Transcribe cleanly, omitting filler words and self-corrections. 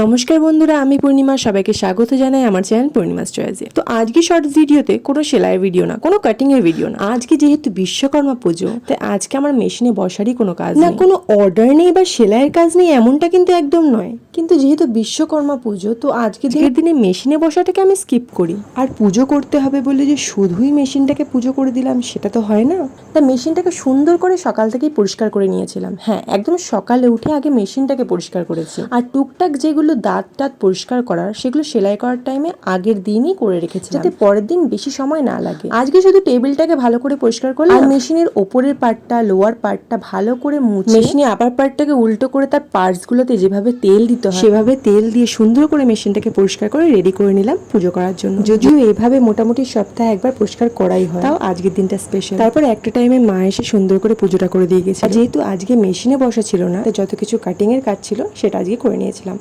নমস্কার বন্ধুরা, আমি পূর্ণিমা। সবাইকে স্বাগত জানাই আমার চ্যানেল পূর্ণিমাস চয়েসে। তো আজকে শর্টস ভিডিওতে কোনো সেলাইয়ের ভিডিও না, কোনো কাটিং এর ভিডিও না। আজকে যেহেতু বিশ্বকর্মা পুজো, তাই আজকে আমার মেশিনে বসারই কোনো কাজ না, কোনো অর্ডার নেই বা সেলাইয়ের কাজ নেই, এমনটা কিন্তু একদম নয়। কিন্তু যেহেতু বিশ্বকর্মা পুজো, তো আজকের দিনে মেশিনে বসাটাকে আমি স্কিপ করি। আর পুজো করতে হবে বলে যে শুধুই মেশিনটাকে পুজো করে দিলাম, সেটা তো হয় না। তা মেশিনটাকে সুন্দর করে সকাল থেকেই পরিষ্কার করে নিয়েছিলাম। হ্যাঁ, একদম সকালে উঠে আগে মেশিনটাকে পরিষ্কার করেছি। আর টুকটাক যেগুলো দাঁত পরিষ্কার করার, সেগুলো সেলাই করার টাইমে আগের দিনই করে রেখেছি, যাতে পরের দিন বেশি সময় না লাগে। আজকে শুধু টেবিলটাকে ভালো করে পরিষ্কার করলাম, আর মেশিনের ওপরের পার্টটা, লোয়ার পার্টটা ভালো করে মুছে, মেশিনের আপার পার্টটাকে উল্টো করে তার পার্টস গুলোতে যেভাবে তেল দিতে হয় সেভাবে তেল দিয়ে সুন্দর করে মেশিনটাকে পরিষ্কার করে রেডি করে নিলাম পুজো করার জন্য। যদিও এইভাবে মোটামুটি সপ্তাহে একবার পরিষ্কার করাই হয়, তাও আজকের দিনটা স্পেশাল। তারপর একটা টাইমে মা এসে সুন্দর করে পুজোটা করে দিয়ে গেছে। যেহেতু আজকে মেশিনে বসা ছিল না, তাই যত কিছু কাটিং এর কাজ ছিল সেটা আজকে করে নিয়েছিলাম।